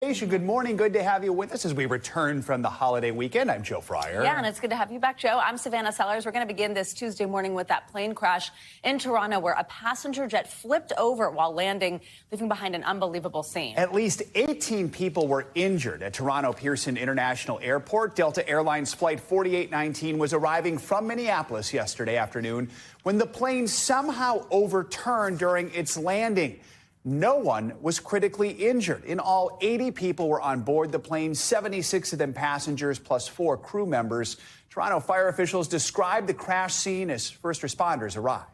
Good morning. Good to have you with us as we return from the holiday weekend. I'm Joe Fryer. Yeah, and it's good to have you back, Joe. I'm Savannah Sellers. We're going to begin this Tuesday morning with that plane crash in Toronto where a passenger jet flipped over while landing, leaving behind an unbelievable scene. At least 18 people were injured at Toronto Pearson International Airport. Delta Airlines Flight 4819 was arriving from Minneapolis yesterday afternoon when the plane somehow overturned during its landing. No one was critically injured. In all, 80 people were on board the plane, 76 of them passengers plus 4 crew members. Toronto fire officials described the crash scene as first responders arrived.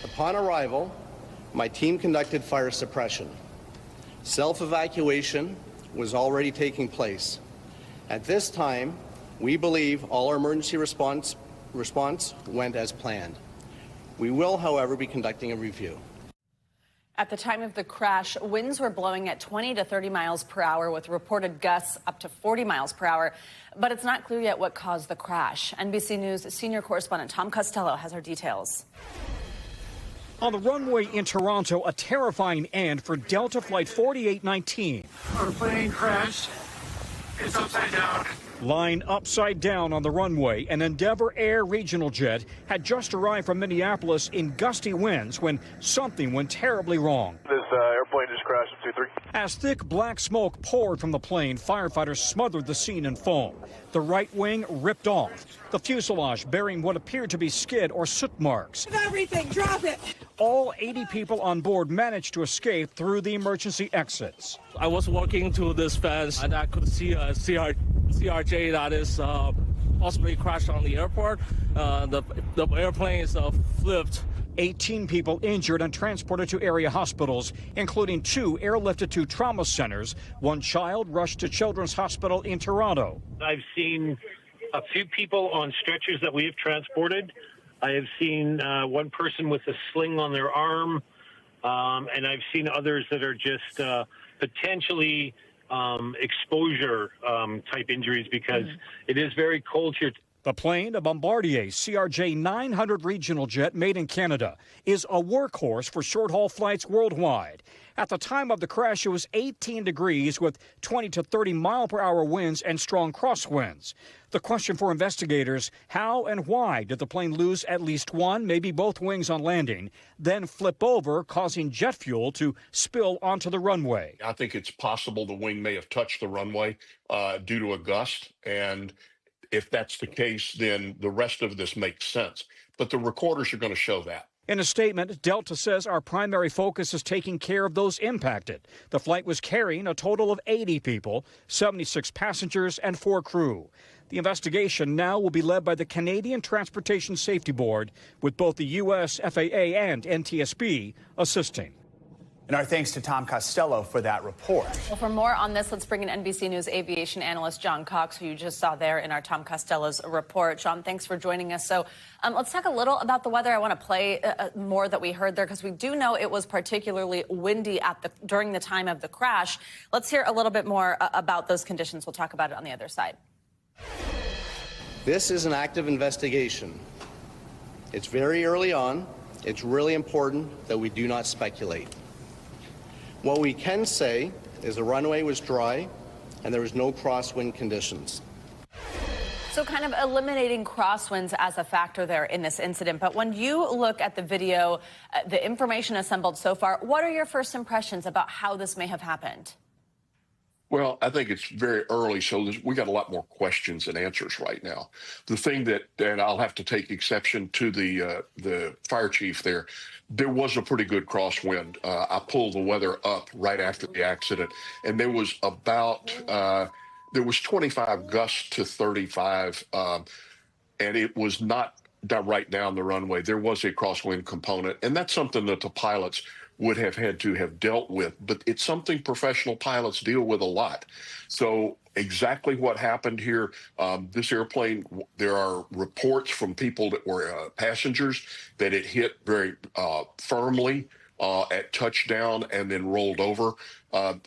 Upon arrival, my team conducted fire suppression. Self-evacuation was already taking place. At this time, we believe all our emergency response went as planned. We will, however, be conducting a review. At the time of the crash, winds were blowing at 20 to 30 miles per hour with reported gusts up to 40 miles per hour. But it's not clear yet what caused the crash. NBC News senior correspondent Tom Costello has our details. On the runway in Toronto, a terrifying end for Delta Flight 4819. Our plane crashed. It's upside down. Lying upside down on the runway, an Endeavour Air regional jet had just arrived from Minneapolis in gusty winds when something went terribly wrong. This airplane just crashed at 23. As thick black smoke poured from the plane, firefighters smothered the scene in foam. The right wing ripped off, the fuselage bearing what appeared to be skid or soot marks. Everything, drop it! All 80 people on board managed to escape through the emergency exits. I was walking to this fence and I could see a CRJ that is possibly crashed on the airport. The airplane is flipped. 18 people injured and transported to area hospitals, including 2 airlifted to trauma centers. 1 child rushed to Children's Hospital in Toronto. I've seen a few people on stretchers that we have transported. I have seen one person with a sling on their arm, and I've seen others that are just potentially exposure type injuries because it is very cold here. The plane, a Bombardier CRJ 900 regional jet made in Canada, is a workhorse for short-haul flights worldwide. At the time of the crash, it was 18 degrees with 20 to 30 mile-per-hour winds and strong crosswinds. The question for investigators, how and why did the plane lose at least one, maybe both wings on landing, then flip over, causing jet fuel to spill onto the runway? I think it's possible the wing may have touched the runway due to a gust, and if that's the case, then the rest of this makes sense. But the recorders are going to show that. In a statement, Delta says our primary focus is taking care of those impacted. The flight was carrying a total of 80 people, 76 passengers and 4 crew. The investigation now will be led by the Canadian Transportation Safety Board, with both the U.S. FAA and NTSB assisting. And our thanks to Tom Costello for that report. Well, for more on this, let's bring in NBC News aviation analyst John Cox, who you just saw there in our Tom Costello's report. John, thanks for joining us. So let's talk a little about the weather. I want to play more that we heard there because we do know it was particularly windy during the time of the crash. Let's hear a little bit more about those conditions. We'll talk about it on the other side. This is an active investigation. It's very early on. It's really important that we do not speculate. What we can say is the runway was dry and there was no crosswind conditions. So kind of eliminating crosswinds as a factor there in this incident. But when you look at the video, the information assembled so far, what are your first impressions about how this may have happened? Well, I think it's very early, so we got a lot more questions than answers right now. The thing and I'll have to take exception to the fire chief there was a pretty good crosswind. I pulled the weather up right after the accident, and there was about 25 gusts to 35, and it was not right down the runway. There was a crosswind component, and that's something that the pilots would have had to have dealt with, but it's something professional pilots deal with a lot. So exactly what happened here, this airplane, there are reports from people that were passengers that it hit very firmly at touchdown and then rolled over.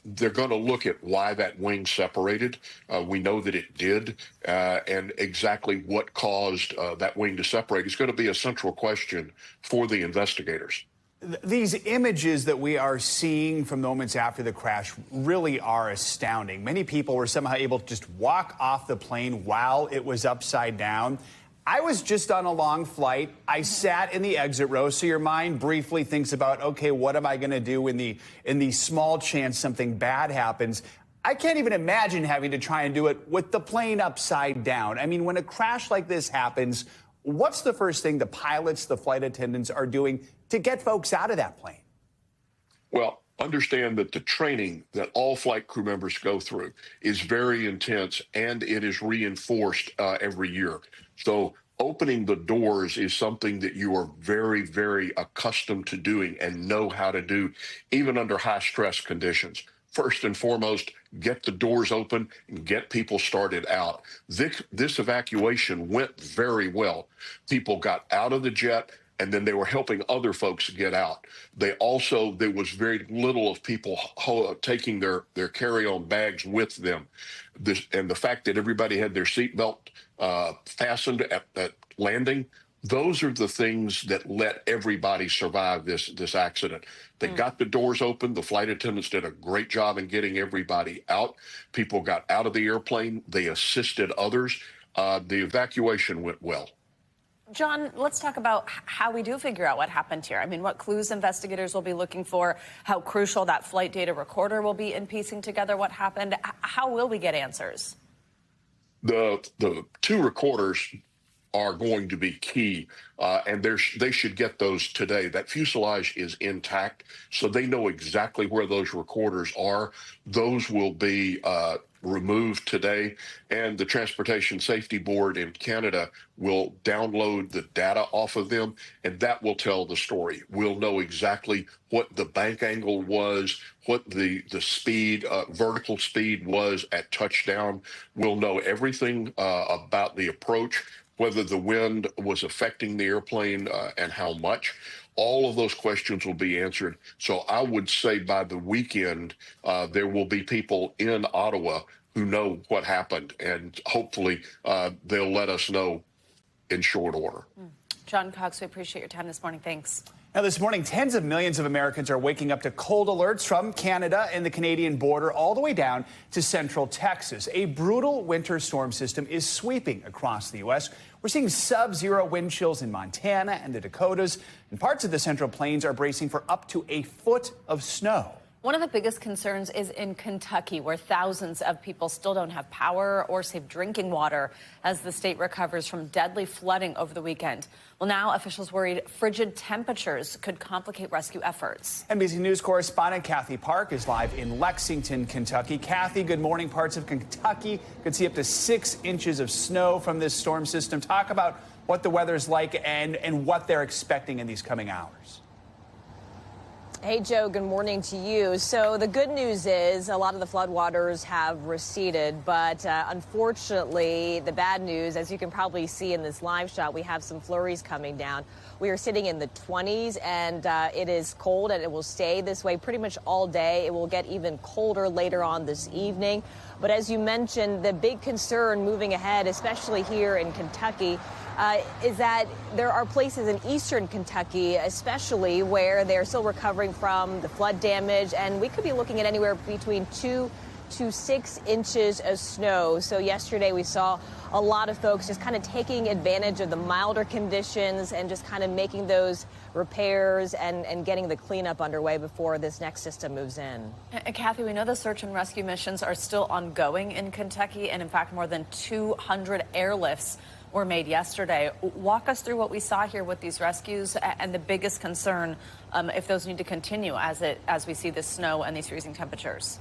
They're going to look at why that wing separated. We know that it did, and exactly what caused that wing to separate is going to be a central question for the investigators. These images that we are seeing from moments after the crash really are astounding. Many people were somehow able to just walk off the plane while it was upside down. I was just on a long flight. I sat in the exit row, so your mind briefly thinks about, okay, what am I going to do in the small chance something bad happens? I can't even imagine having to try and do it with the plane upside down. I mean, when a crash like this happens, what's the first thing the pilots, the flight attendants are doing to get folks out of that plane? Well, understand that the training that all flight crew members go through is very intense, and it is reinforced every year. So opening the doors is something that you are very, very accustomed to doing and know how to do, even under high stress conditions. First and foremost, get the doors open and get people started out. This evacuation went very well. People got out of the jet, and then they were helping other folks get out. There was very little of people taking their carry-on bags with them. And the fact that everybody had their seatbelt fastened at landing, those are the things that let everybody survive this accident. They got the doors open. The flight attendants did a great job in getting everybody out. People got out of the airplane. They assisted others. The evacuation went well. John, let's talk about how we do figure out what happened here. I mean, what clues investigators will be looking for, how crucial that flight data recorder will be in piecing together what happened. How will we get answers? The two recorders are going to be key, and they should get those today. That fuselage is intact, so they know exactly where those recorders are. Those will be removed today, and the Transportation Safety Board in Canada will download the data off of them, and that will tell the story. We'll know exactly what the bank angle was, what the speed, vertical speed was at touchdown. We'll know everything about the approach, whether the wind was affecting the airplane and how much. All of those questions will be answered. So I would say by the weekend, there will be people in Ottawa who know what happened, and hopefully they'll let us know in short order. John Cox, we appreciate your time this morning. Thanks. Now, this morning, tens of millions of Americans are waking up to cold alerts from Canada and the Canadian border all the way down to central Texas. A brutal winter storm system is sweeping across the U.S. We're seeing sub-zero wind chills in Montana and the Dakotas, and parts of the Central Plains are bracing for up to a foot of snow. One of the biggest concerns is in Kentucky, where thousands of people still don't have power or safe drinking water as the state recovers from deadly flooding over the weekend. Well, now officials worried frigid temperatures could complicate rescue efforts. NBC News correspondent Kathy Park is live in Lexington, Kentucky. Kathy, good morning. Parts of Kentucky could see up to 6 inches of snow from this storm system. Talk about what the weather's like and what they're expecting in these coming hours. Hey, Joe, good morning to you. So the good news is a lot of the floodwaters have receded, but unfortunately, the bad news, as you can probably see in this live shot, we have some flurries coming down. We are sitting in the 20s, and it is cold, and it will stay this way pretty much all day. It will get even colder later on this evening. But as you mentioned, the big concern moving ahead, especially here in Kentucky, is that there are places in eastern Kentucky, especially, where they're still recovering from the flood damage, and we could be looking at anywhere between 2 to 6 inches of snow. So yesterday we saw a lot of folks just kind of taking advantage of the milder conditions and just kind of making those repairs and getting the cleanup underway before this next system moves in. Kathy, we know the search and rescue missions are still ongoing in Kentucky, and in fact, more than 200 airlifts were made yesterday. Walk us through what we saw here with these rescues and the biggest concern if those need to continue as we see this snow and these freezing temperatures.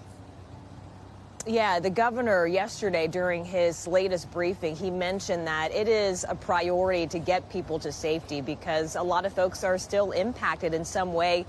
Yeah, the governor yesterday during his latest briefing, he mentioned that it is a priority to get people to safety because a lot of folks are still impacted in some way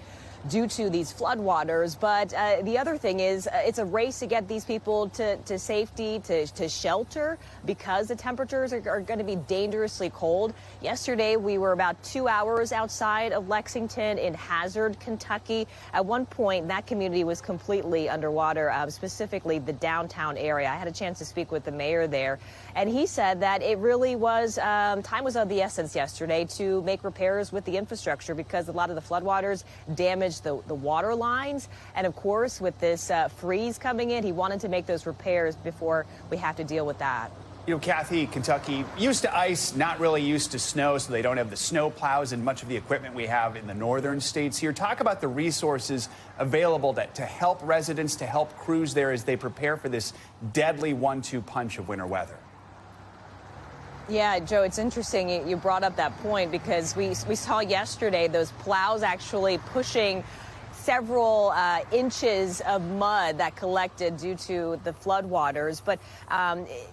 due to these floodwaters. But the other thing is it's a race to get these people to safety, to shelter, because the temperatures are going to be dangerously cold. Yesterday, we were about 2 hours outside of Lexington in Hazard, Kentucky. At one point, that community was completely underwater, specifically the downtown area. I had a chance to speak with the mayor there, and he said that it really was, time was of the essence yesterday to make repairs with the infrastructure because a lot of the floodwaters damaged the water lines. And of course, with this freeze coming in, he wanted to make those repairs before we have to deal with that. You know, Kathy, Kentucky, used to ice, not really used to snow, so they don't have the snow plows and much of the equipment we have in the northern states here. Talk about the resources available to help residents, to help crews there as they prepare for this deadly 1-2 punch of winter weather. Yeah, Joe, it's interesting you brought up that point because we saw yesterday those plows actually pushing several inches of mud that collected due to the floodwaters. But,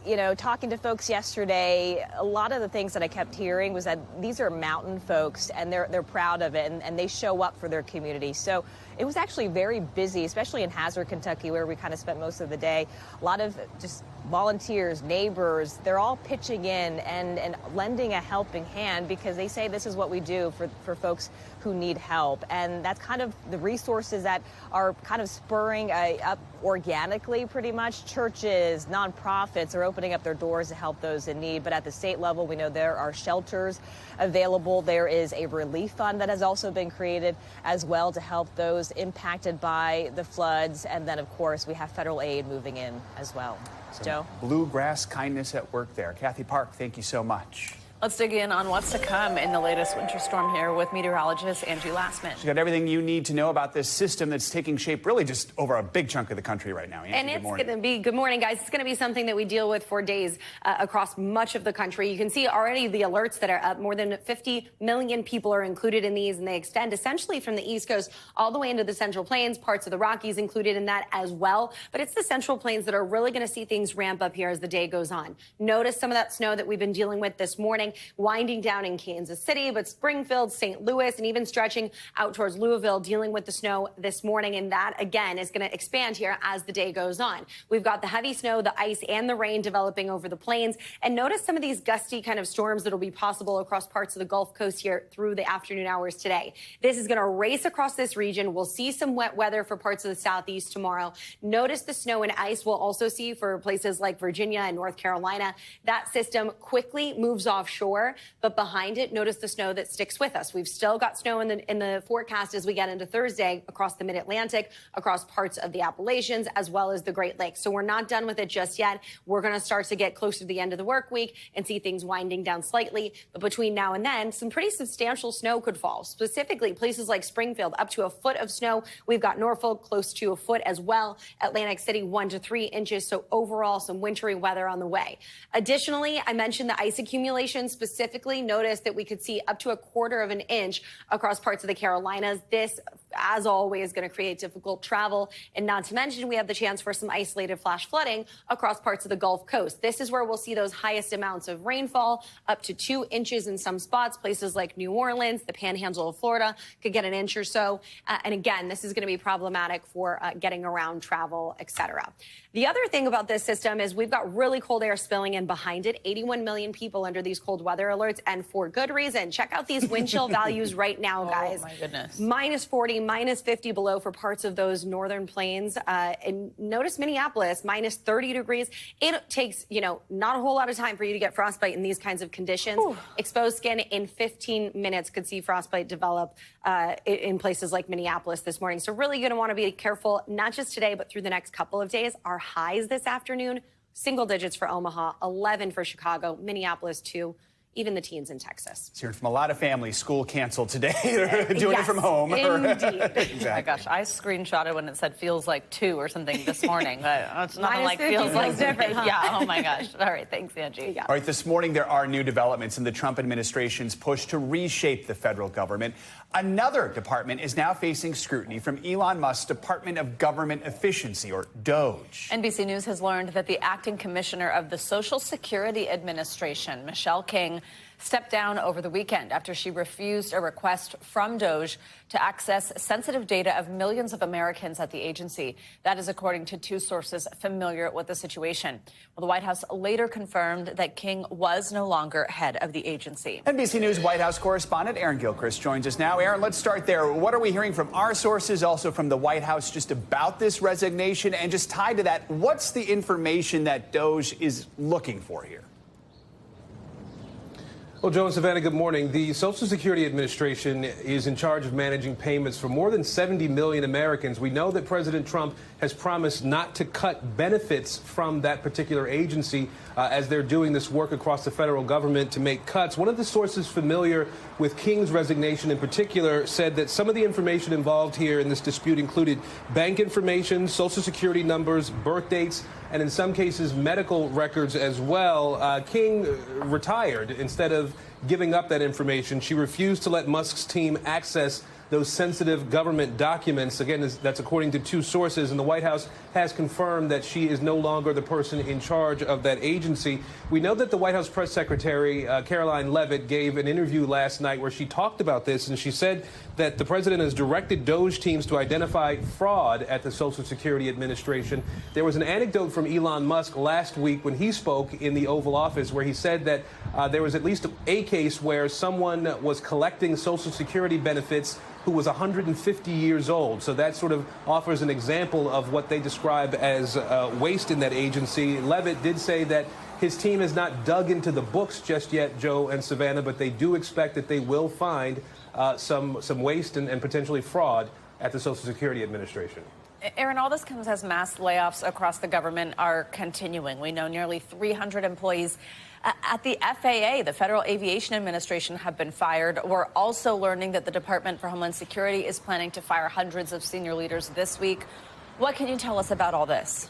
you know, talking to folks yesterday, a lot of the things that I kept hearing was that these are mountain folks and they're proud of it and they show up for their community. So it was actually very busy, especially in Hazard, Kentucky, where we kind of spent most of the day. A lot of just volunteers, neighbors, they're all pitching in and lending a helping hand because they say this is what we do for folks who need help. And that's kind of the resources that are kind of spurring up organically, pretty much. Churches, nonprofits are opening up their doors to help those in need. But at the state level, we know there are shelters available. There is a relief fund that has also been created as well to help those impacted by the floods. And then, of course, we have federal aid moving in as well. Joe? Bluegrass kindness at work there. Kathy Park, thank you so much. Let's dig in on what's to come in the latest winter storm here with meteorologist Angie Lassman. She's got everything you need to know about this system that's taking shape really just over a big chunk of the country right now. Angie, and it's going to be, good morning, guys. It's going to be something that we deal with for days across much of the country. You can see already the alerts that are up. More than 50 million people are included in these, and they extend essentially from the East Coast all the way into the Central Plains, parts of the Rockies included in that as well. But it's the Central Plains that are really going to see things ramp up here as the day goes on. Notice some of that snow that we've been dealing with this morning, winding down in Kansas City, but Springfield, St. Louis, and even stretching out towards Louisville, dealing with the snow this morning. And that, again, is going to expand here as the day goes on. We've got the heavy snow, the ice, and the rain developing over the plains. And notice some of these gusty kind of storms that will be possible across parts of the Gulf Coast here through the afternoon hours today. This is going to race across this region. We'll see some wet weather for parts of the southeast tomorrow. Notice the snow and ice we'll also see for places like Virginia and North Carolina. That system quickly moves offshore, but behind it, notice the snow that sticks with us. We've still got snow in the forecast as we get into Thursday across the mid-Atlantic, across parts of the Appalachians, as well as the Great Lakes. So we're not done with it just yet. We're going to start to get closer to the end of the work week and see things winding down slightly. But between now and then, some pretty substantial snow could fall, specifically places like Springfield, up to a foot of snow. We've got Norfolk close to a foot as well. Atlantic City, 1 to 3 inches. So overall, some wintry weather on the way. Additionally, I mentioned the ice accumulation. Specifically, notice that we could see up to 1/4 of an inch across parts of the Carolinas. This, as always, is going to create difficult travel. And not to mention, we have the chance for some isolated flash flooding across parts of the Gulf Coast. This is where we'll see those highest amounts of rainfall, up to 2 inches in some spots. Places like New Orleans, the Panhandle of Florida could get an inch or so. And again, this is going to be problematic for getting around travel, etc. The other thing about this system is we've got really cold air spilling in behind it. 81 million people under these cold weather alerts, and for good reason. Check out these wind chill values right now, guys. Oh, my goodness. -40, -50 below for parts of those northern plains. And notice Minneapolis, -30 degrees. It takes, not a whole lot of time for you to get frostbite in these kinds of conditions. Ooh. Exposed skin in 15 minutes could see frostbite develop in places like Minneapolis this morning. So really going to want to be careful, not just today, but through the next couple of days. Our highs this afternoon, single digits for Omaha, 11 for Chicago, Minneapolis 2. Even the teens in Texas. Hearing from a lot of families, school canceled today. They're doing it from home. Indeed. Exactly. Oh my gosh, I screenshotted when it said feels like 2 or something this morning. It's not like -50 feels like different, huh? Yeah, oh my gosh. All right, thanks, Angie. All right, this morning there are new developments in the Trump administration's push to reshape the federal government. Another department is now facing scrutiny from Elon Musk's Department of Government Efficiency, or DOGE. NBC News has learned that the acting commissioner of the Social Security Administration, Michelle King, stepped down over the weekend after she refused a request from DOJ to access sensitive data of millions of Americans at the agency. That is according to two sources familiar with the situation. Well, the White House later confirmed that King was no longer head of the agency. NBC News White House correspondent Aaron Gilchrist joins us now. Aaron, let's start there. What are we hearing from our sources, also from the White House, just about this resignation? And just tied to that, what's the information that DOJ is looking for here? Well, Joe and Savannah, good morning. The Social Security Administration is in charge of managing payments for more than 70 million Americans. We know that President Trump has promised not to cut benefits from that particular agency as they're doing this work across the federal government to make cuts. One of the sources familiar with King's resignation in particular said that some of the information involved here in this dispute included bank information, Social Security numbers, birth dates, and in some cases medical records as well. King retired instead of giving up that information. She refused to let Musk's team access those sensitive government documents. Again, that's according to two sources, and the White House has confirmed that she is no longer the person in charge of that agency. We know that the White House press secretary, Caroline Leavitt, gave an interview last night where she talked about this, and she said that the president has directed DOJ teams to identify fraud at the Social Security Administration. There was an anecdote from Elon Musk last week when he spoke in the Oval Office where he said that there was at least a case where someone was collecting Social Security benefits who was 150 years old. So that sort of offers an example of what they describe as waste in that agency. Leavitt did say that his team has not dug into the books just yet, Joe and Savannah, but they do expect that they will find some waste and potentially fraud at the Social Security Administration. Aaron, all this comes as mass layoffs across the government are continuing. We know nearly 300 employees at the FAA, the Federal Aviation Administration, have been fired. We're also learning that the Department for Homeland Security is planning to fire hundreds of senior leaders this week. What can you tell us about all this?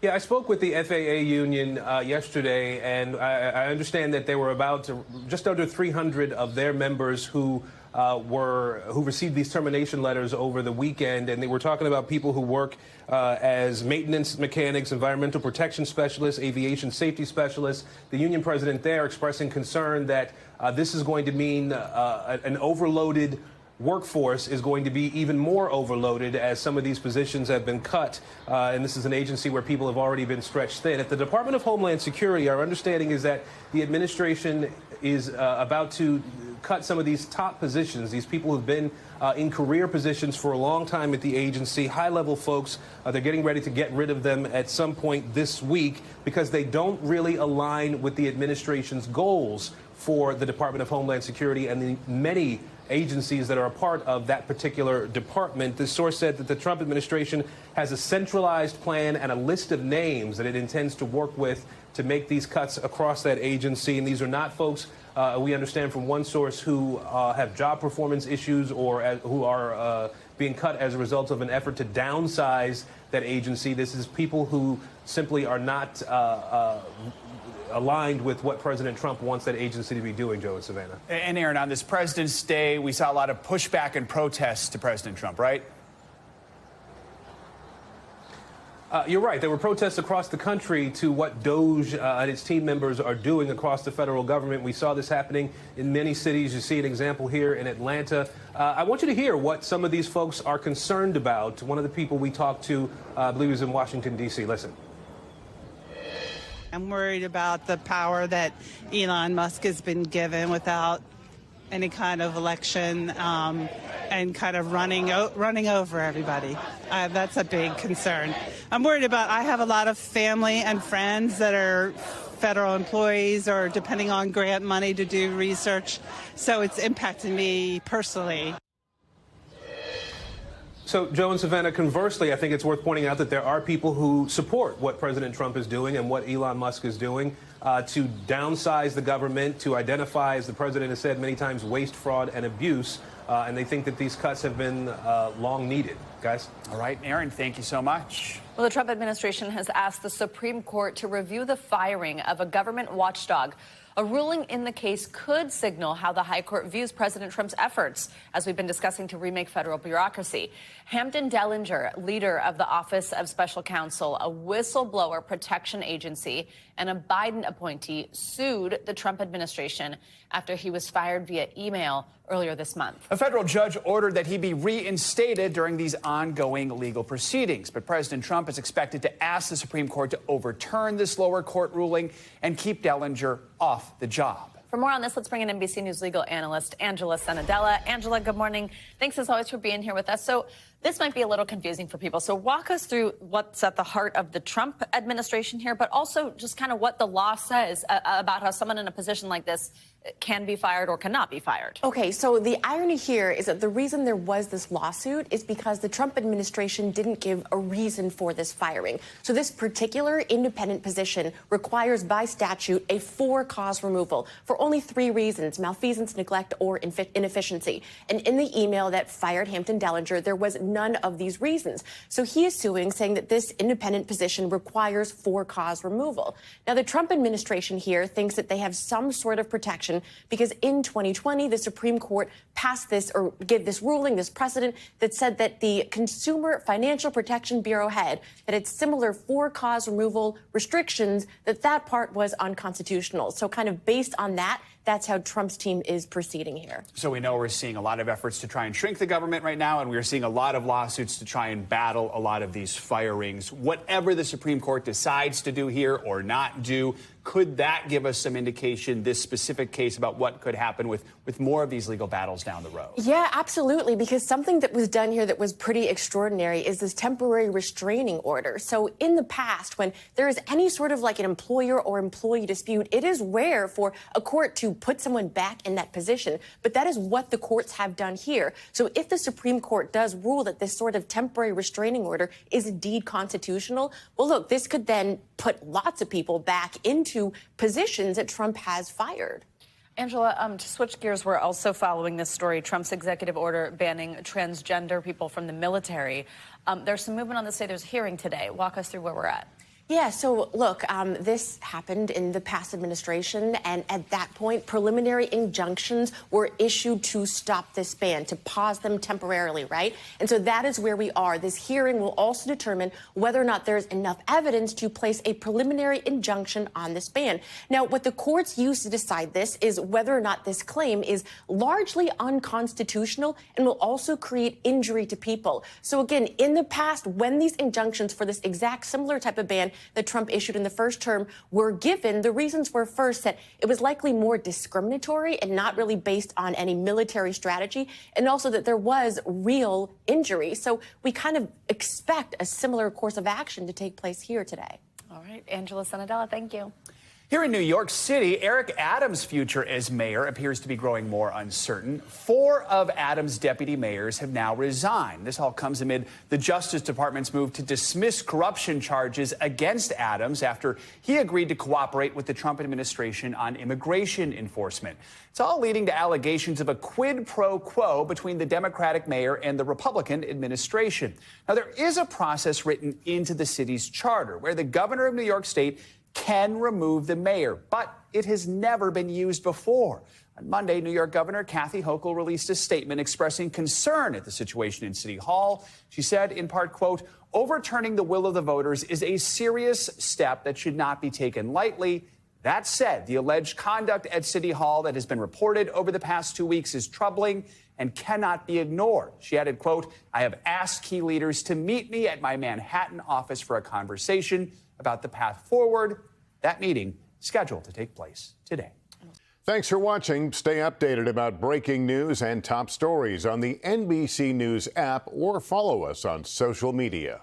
Yeah, I spoke with the FAA union yesterday, and I understand that there were about just under 300 of their members who received these termination letters over the weekend, and they were talking about people who work as maintenance mechanics, environmental protection specialists, aviation safety specialists. The union president there expressing concern that this is going to mean an overloaded workforce is going to be even more overloaded as some of these positions have been cut. And this is an agency where people have already been stretched thin. At the Department of Homeland Security, our understanding is that the administration is about to cut some of these top positions. These people who've been in career positions for a long time at the agency, high-level folks. They're getting ready to get rid of them at some point this week because they don't really align with the administration's goals for the Department of Homeland Security and the many agencies that are a part of that particular department. This source said that the Trump administration has a centralized plan and a list of names that it intends to work with to make these cuts across that agency. And these are not folks, we understand from one source, who have job performance issues or who are being cut as a result of an effort to downsize that agency. This is people who simply are not aligned with what President Trump wants that agency to be doing, Joe and Savannah. And Aaron, on this President's Day, we saw a lot of pushback and protests to President Trump, right? You're right. There were protests across the country to what DOJ and its team members are doing across the federal government. We saw this happening in many cities. You see an example here in Atlanta. I want you to hear what some of these folks are concerned about. One of the people we talked to, I believe, was in Washington, D.C. Listen. I'm worried about the power that Elon Musk has been given without any kind of election and kind of running over everybody. That's a big concern. I'm worried about, I have a lot of family and friends that are federal employees or depending on grant money to do research, so it's impacting me personally. So, Joe and Savannah, conversely, I think it's worth pointing out that there are people who support what President Trump is doing and what Elon Musk is doing to downsize the government, to identify, as the president has said many times, waste, fraud, and abuse. And they think that these cuts have been long needed. Guys? All right, Aaron, thank you so much. Well, the Trump administration has asked the Supreme Court to review the firing of a government watchdog A ruling in the case could signal how the high court views President Trump's efforts, as we've been discussing, to remake federal bureaucracy. Hampton Dellinger, leader of the Office of Special Counsel, a whistleblower protection agency, and a Biden appointee, sued the Trump administration after he was fired via email earlier this month. A federal judge ordered that he be reinstated during these ongoing legal proceedings. But President Trump is expected to ask the Supreme Court to overturn this lower court ruling and keep Dellinger off the job. For more on this, let's bring in NBC News legal analyst Angela Sanadella. Angela, good morning. Thanks as always for being here with us. So this might be a little confusing for people. So walk us through what's at the heart of the Trump administration here, but also just kind of what the law says about how someone in a position like this can be fired or cannot be fired. Okay, so the irony here is that the reason there was this lawsuit is because the Trump administration didn't give a reason for this firing. So this particular independent position requires by statute a for-cause removal for only 3 reasons: malfeasance, neglect, or inefficiency. And in the email that fired Hampton Dellinger, there was none of these reasons. So he is suing, saying that this independent position requires for-cause removal. Now, the Trump administration here thinks that they have some sort of protection because in 2020, the Supreme Court passed this, or gave this ruling, this precedent that said that the Consumer Financial Protection Bureau head that had similar for-cause removal restrictions, that part was unconstitutional. So kind of based on that, that's how Trump's team is proceeding here. So we know we're seeing a lot of efforts to try and shrink the government right now, and we're seeing a lot of lawsuits to try and battle a lot of these firings. Whatever the Supreme Court decides to do here or not do, could that give us some indication, this specific case, about what could happen with more of these legal battles down the road? Yeah, absolutely, because something that was done here that was pretty extraordinary is this temporary restraining order. So in the past, when there is any sort of like an employer or employee dispute, it is rare for a court to put someone back in that position. But that is what the courts have done here. So if the Supreme Court does rule that this sort of temporary restraining order is indeed constitutional, well, look, this could then put lots of people back into positions that Trump has fired. Angela, to switch gears, we're also following this story, Trump's executive order banning transgender people from the military. There's some movement on this day. There's a hearing today. Walk us through where we're at. Yeah, so look, this happened in the past administration, and at that point, preliminary injunctions were issued to stop this ban, to pause them temporarily, right? And so that is where we are. This hearing will also determine whether or not there's enough evidence to place a preliminary injunction on this ban. Now, what the courts use to decide this is whether or not this claim is largely unconstitutional and will also create injury to people. So again, in the past, when these injunctions for this exact similar type of ban that Trump issued in the first term were given, the reasons were first that it was likely more discriminatory and not really based on any military strategy, and also that there was real injury. So we kind of expect a similar course of action to take place here today. All right, Angela Sanadella, thank you. Here in New York City, Eric Adams' future as mayor appears to be growing more uncertain. 4 of Adams' deputy mayors have now resigned. This all comes amid the Justice Department's move to dismiss corruption charges against Adams after he agreed to cooperate with the Trump administration on immigration enforcement. It's all leading to allegations of a quid pro quo between the Democratic mayor and the Republican administration. Now, there is a process written into the city's charter where the governor of New York State can remove the mayor, but it has never been used before. On Monday, New York Governor Kathy Hochul released a statement expressing concern at the situation in City Hall. She said, in part, quote, "Overturning the will of the voters is a serious step that should not be taken lightly. That said, the alleged conduct at City Hall that has been reported over the past 2 weeks is troubling and cannot be ignored." She added, quote, "I have asked key leaders to meet me at my Manhattan office for a conversation about the path forward." That meeting scheduled to take place today. Thanks for watching. Stay updated about breaking news and top stories on the NBC News app or follow us on social media.